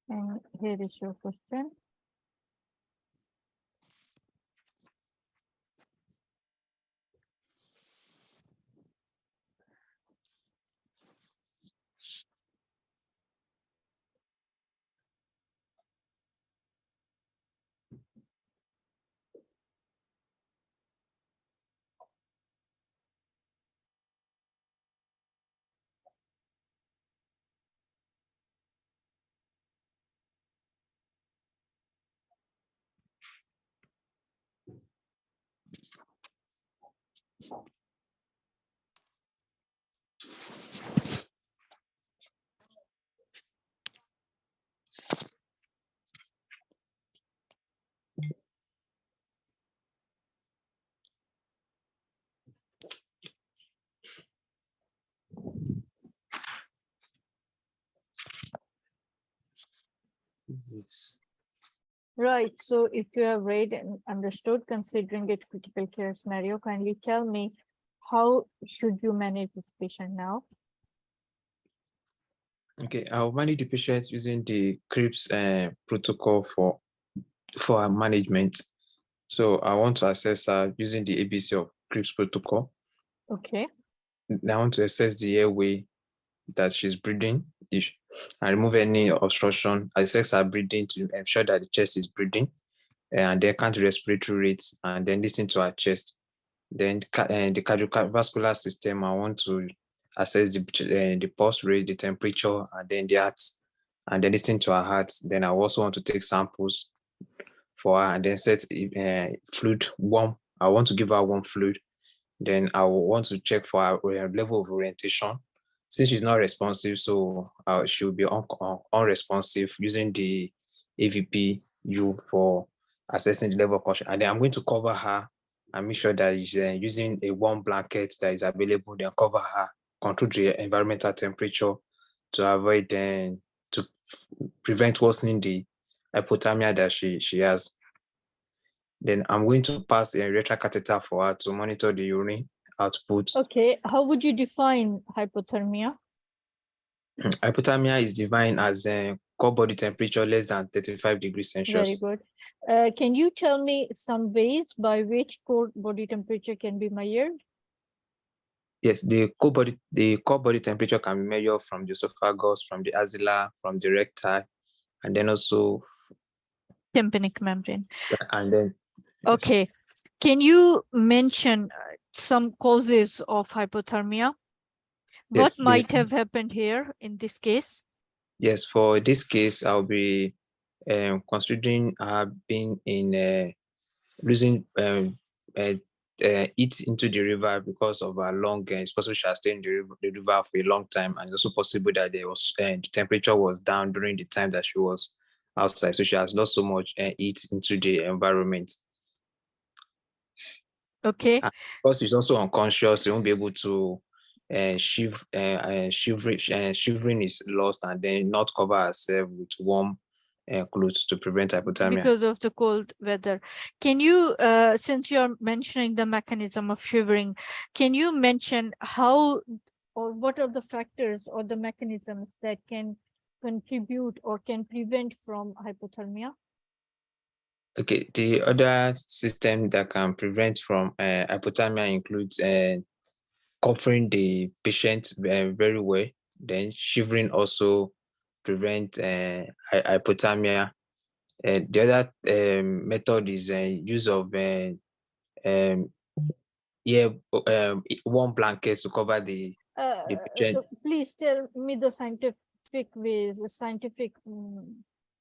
And here is your question. Yes. Right. So if you have read and understood, considering it critical care scenario, kindly tell me how should you manage this patient now? Okay, I'll manage the patient using the CRIPS protocol for our management. So I want to assess her using the ABC of CRIPS protocol. Okay. I want to assess the airway that she's breathing and remove any obstruction. Assess her breathing to ensure that the chest is breathing, and then count the respiratory rate, and then listen to her chest. Then the cardiovascular system, I want to assess the pulse rate, the temperature, and then the heart, and then listen to her heart. Then I also want to take samples for her and then set fluid warm. I want to give her warm fluid. Then I will want to check for her level of orientation. Since she's not responsive, so she will be unresponsive using the AVPU for assessing the level of caution. And then I'm going to cover her and make sure that she's using a warm blanket that is available, then cover her, control the environmental temperature to avoid to prevent worsening the hypothermia that she has. Then I'm going to pass a rectal catheter for her to monitor the urine output. Okay. How would you define hypothermia? Hypothermia is defined as a core body temperature less than 35 degrees Celsius. Very good. Can you tell me some ways by which core body temperature can be measured? Yes, the core body temperature can be measured from the esophagus, from the axilla, from the recti, and then also Tympanic membrane. and then Okay. Can you mention some causes of hypothermia? What yes, might have happened here in this case? Yes, for this case, I'll be considering being in losing it into the river because of a long. It's possible she has stayed in the river for a long time, and it's also possible that there was the temperature was down during the time that she was outside, so she has lost so much heat into the environment. Okay. And because she's also unconscious, she won't be able to shivering is lost, and then not cover herself with warm clothes to prevent hypothermia. Because of the cold weather. Can you, since you're mentioning the mechanism of shivering, can you mention how or what are the factors or the mechanisms that can contribute or can prevent from hypothermia? Okay, the other system that can prevent from hypothermia includes covering the patient very well. Then shivering also prevent hypothermia. The other method is use of warm blankets to cover the patient. So please tell me the scientific ways, scientific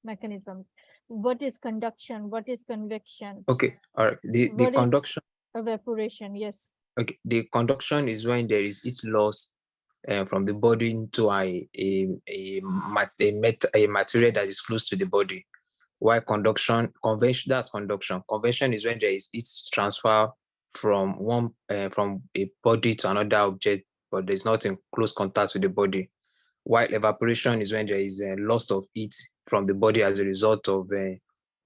mechanisms. What is conduction? What is convection? Okay, all right. The conduction. Evaporation, yes. Okay, the conduction is when there is heat loss from the body into a material that is close to the body. While convection, that's conduction. Convection is when there is heat transfer from from a body to another object, but there's not in close contact with the body. While evaporation is when there is a loss of heat from the body as a result of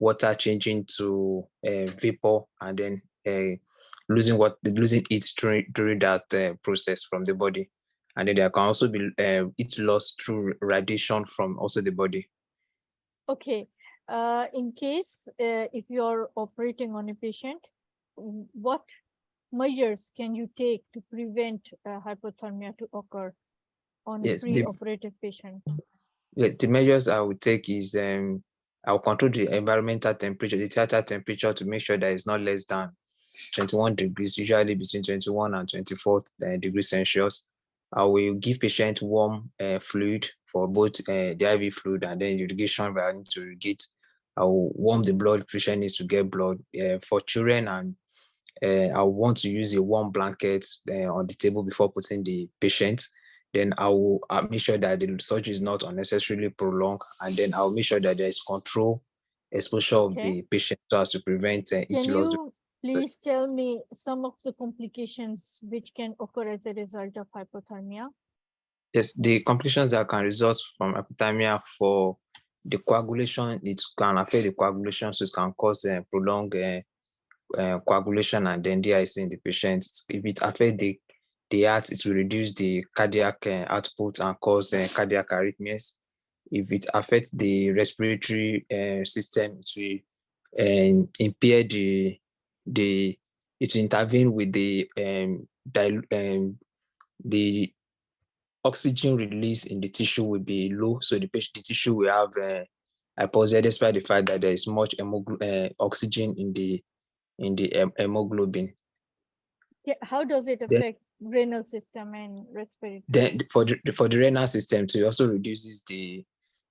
water changing to vapor, and then losing heat during that process from the body. And then there can also be heat loss through radiation from also the body. Okay. In case if you're operating on a patient, what measures can you take to prevent hypothermia to occur on a Yes, pre-operative patient? the measures I would take is I'll control the environmental temperature, the theater temperature, to make sure that it's not less than 21 degrees, usually between 21 and 24 degrees Celsius. I will give patient warm fluid for both the IV fluid and then irrigation where I need to irrigate. I will warm the blood, patient needs to get blood. For children, and I want to use a warm blanket on the table before putting the patient. Then I will make sure that the surgery is not unnecessarily prolonged, and then I'll make sure that there is control exposure of Okay. the patient so as to prevent Can its loss. you please tell me some of the complications which can occur as a result of hypothermia? Yes, the complications that can result from hypothermia for the coagulation, it can affect the coagulation, so it can cause prolonged coagulation and then DIC in the patient. If it affects the heart, it will reduce the cardiac output and cause cardiac arrhythmias. If it affects the respiratory system, it will impair it will intervene with the oxygen release in the tissue will be low, so the tissue will have hypoxia, despite the fact that there is much oxygen in the hemoglobin. Yeah, how does it Then, affect renal system and respiratory? then for the renal system, too, it also reduces the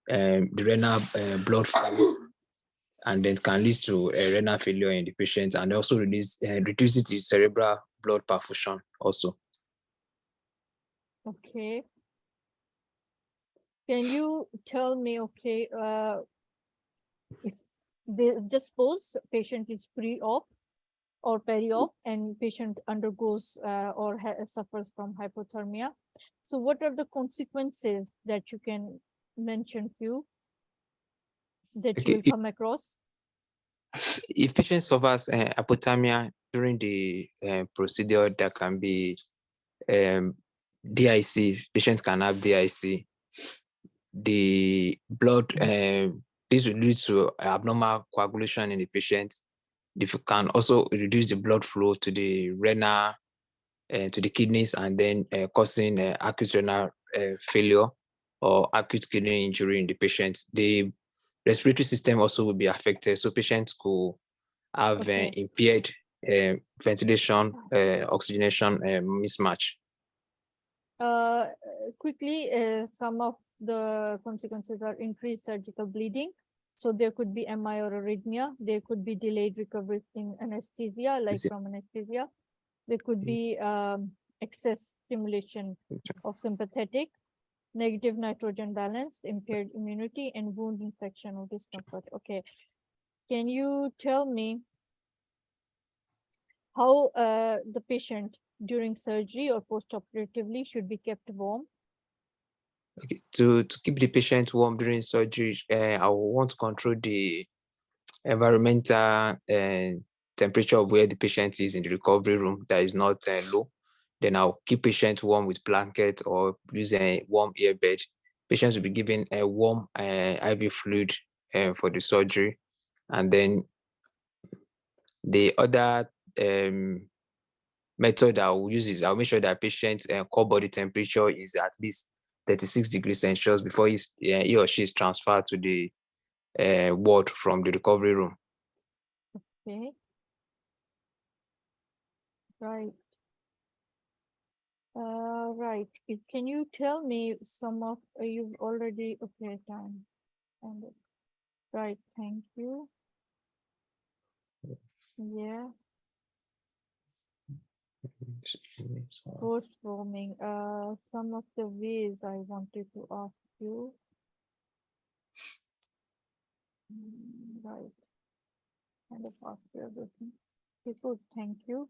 renal blood flow, and then can lead to renal failure in the patient, and also reduces the cerebral blood perfusion also. Okay. Can you tell me, okay, if they just suppose patient is pre-op or peri-op and patient undergoes or suffers from hypothermia. So what are the consequences that you can mention few that you will come across? If patient suffers hypothermia during the procedure, there can be DIC. Patient can have DIC. The blood, this will lead to abnormal coagulation in the patient. It can also reduce the blood flow to the renal, to the kidneys, and then causing acute renal failure or acute kidney injury in the patient. The respiratory system also will be affected, so patients could have impaired ventilation, oxygenation mismatch. Quickly, some of the consequences are increased surgical bleeding. So there could be MI or arrhythmia. There could be delayed recovery in anesthesia, like from anesthesia. There could be excess stimulation of sympathetic, negative nitrogen balance, impaired immunity, and wound infection or discomfort. Okay. Can you tell me how the patient during surgery or post-operatively should be kept warm? Okay. To keep the patient warm during surgery, I will want to control the environmental temperature of where the patient is in the recovery room that is not low. Then I'll keep patient warm with blanket or use a warm earbed. Patients will be given a warm IV fluid for the surgery. And then the other method I will use is I'll make sure that patient's core body temperature is at least 36 degrees Celsius before he or she is transferred to the ward from the recovery room. Okay. Right. Right. Can you tell me some of you've already time and right? Thank you. Yeah. Post roaming. Some of the ways I wanted to ask you. Right. Kind of ask you everything. Okay, good. Thank you.